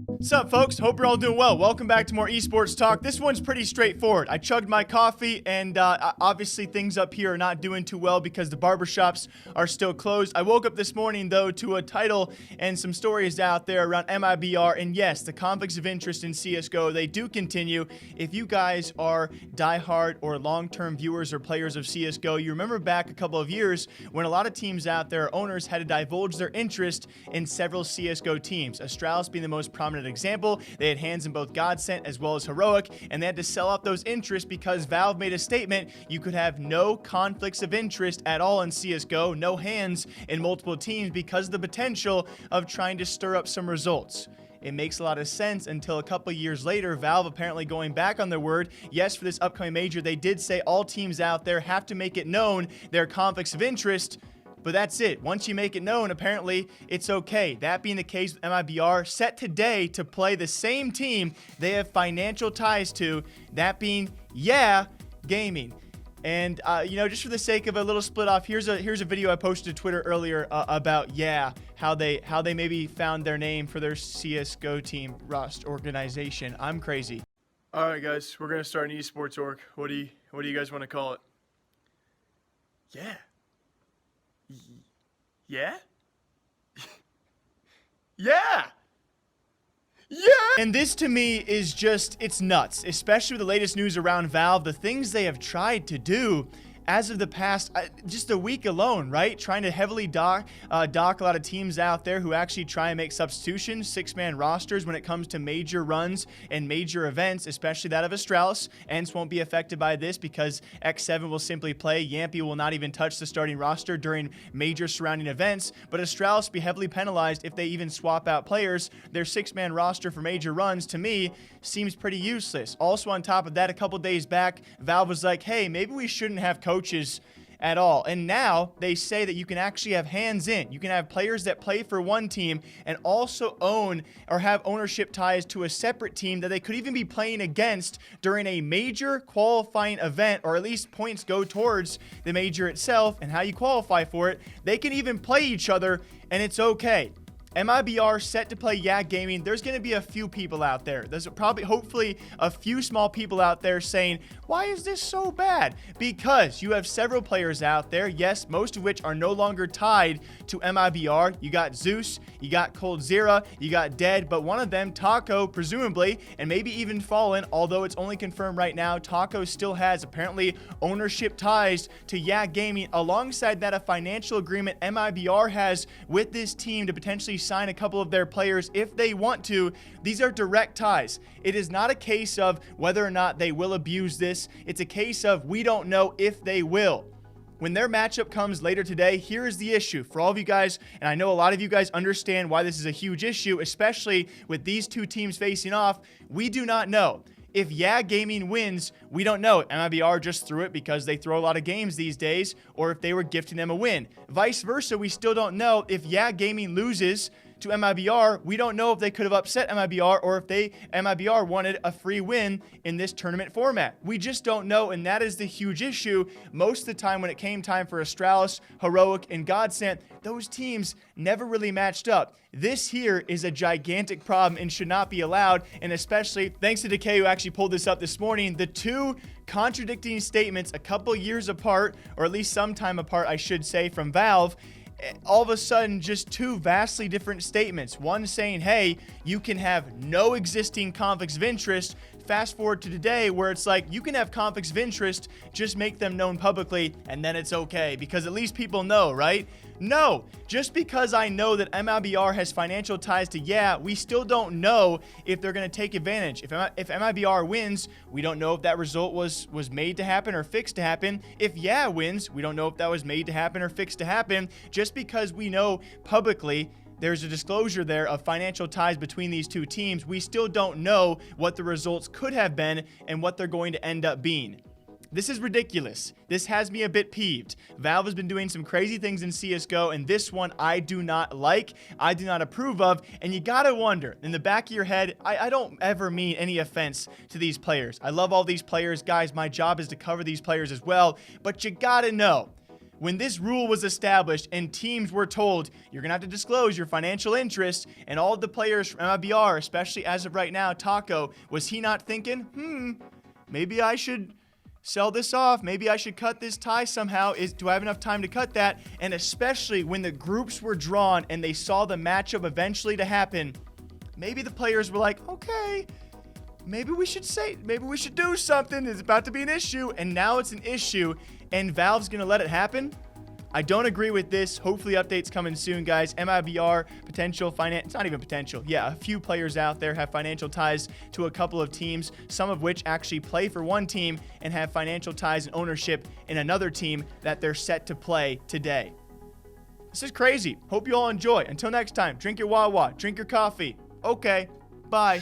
What's up, folks? Hope you're all doing well. Welcome back to more esports talk. This one's pretty straightforward. I chugged my coffee, and obviously things up here are not doing too well because the barbershops are still closed. I woke up this morning, though, to a title and some stories out there around MIBR, and yes, the conflicts of interest in CSGO, they do continue. If you guys are diehard or long-term viewers or players of CSGO, you remember back a couple of years when a lot of teams out there, owners, had to divulge their interest in several CSGO teams. Astralis being the most prominent example. They had hands in both Godsent as well as Heroic, and they had to sell off those interests because Valve made a statement you could have no conflicts of interest at all in CSGO, no hands in multiple teams because of the potential of trying to stir up some results. It makes a lot of sense until a couple years later, Valve apparently going back on their word. Yes, for this upcoming major, they did say all teams out there have to make it known their conflicts of interest. But that's it. Once you make it known, apparently, it's okay. That being the case with MIBR, set today to play the same team they have financial ties to, that being, Gaming. And, just for the sake of a little split off, here's a video I posted to Twitter earlier about, how they maybe found their name for their CSGO team Rust organization. I'm crazy. All right, guys, we're going to start an esports org. What do you guys want to call it? Yeah. Yeah? Yeah! And this to me is just, it's nuts, especially with the latest news around Valve, the things they have tried to do as of the past, just a week alone, right? Trying to heavily dock a lot of teams out there who actually try and make substitutions, six-man rosters when it comes to major runs and major events, especially that of Astralis. ENCE won't be affected by this because X7 will simply play. Yampy will not even touch the starting roster during major surrounding events, but Astralis will be heavily penalized if they even swap out players. Their six-man roster for major runs, to me, seems pretty useless. Also, on top of that, a couple days back, Valve was like, hey, maybe we shouldn't have coaches at all. And now they say that you can actually have hands in. You can have players that play for one team and also own or have ownership ties to a separate team that they could even be playing against during a major qualifying event, or at least points go towards the major itself and how you qualify for it. They can even play each other and it's okay. MIBR set to play Gaming. There's going to be a few people out there. There's probably, hopefully, a few small people out there saying, why is this so bad? Because you have several players out there, yes, most of which are no longer tied to MIBR. You got Zeus, you got Coldzera, you got Dead, but one of them, Taco, presumably, and maybe even Fallen, although it's only confirmed right now, Taco still has apparently ownership ties to Gaming. Alongside that, a financial agreement MIBR has with this team to potentially sign a couple of their players if they want to. These are direct ties. It is not a case of whether or not they will abuse this. It's a case of we don't know if they will. When their matchup comes later today, here is the issue for all of you guys, and I know a lot of you guys understand why this is a huge issue, especially with these two teams facing off. We do not know. If Gaming wins, we don't know. MIBR just threw it because they throw a lot of games these days, or if they were gifting them a win. Vice versa, we still don't know. If Gaming loses to MIBR, we don't know if they could have upset MIBR or if MIBR wanted a free win in this tournament format. We just don't know, and that is the huge issue. Most of the time when it came time for Astralis, Heroic, and Godsent, those teams never really matched up. This here is a gigantic problem and should not be allowed, and especially thanks to Decay who actually pulled this up this morning, the two contradicting statements a couple years apart, or at least some time apart, I should say, from Valve, all of a sudden just two vastly different statements. One saying, hey, you can have no existing conflicts of interest. Fast forward to today where it's like you can have conflicts of interest, just make them known publicly and then it's okay because at least people know, right? No, just because I know that MIBR has financial ties to we still don't know if they're going to take advantage. If MIBR wins, we don't know if that result was made to happen or fixed to happen. If wins, we don't know if that was made to happen or fixed to happen. Just because we know publicly there's a disclosure there of financial ties between these two teams, we still don't know what the results could have been and what they're going to end up being. This is ridiculous. This has me a bit peeved. Valve has been doing some crazy things in CSGO, and this one I do not like, I do not approve of, and you gotta wonder, in the back of your head, I don't ever mean any offense to these players. I love all these players. Guys, my job is to cover these players as well, but you gotta know, when this rule was established and teams were told, you're going to have to disclose your financial interest, and all of the players from MIBR, especially as of right now, Taco, was he not thinking, maybe I should sell this off. Maybe I should cut this tie somehow. Do I have enough time to cut that? And especially when the groups were drawn and they saw the matchup eventually to happen, maybe the players were like, okay, maybe we should do something. It's about to be an issue. And now it's an issue, and Valve's going to let it happen. I don't agree with this. Hopefully updates coming soon, guys. MIBR, potential finance, it's not even potential. Yeah, a few players out there have financial ties to a couple of teams, some of which actually play for one team and have financial ties and ownership in another team that they're set to play today. This is crazy. Hope you all enjoy. Until next time, drink your Wawa, drink your coffee. Okay, bye.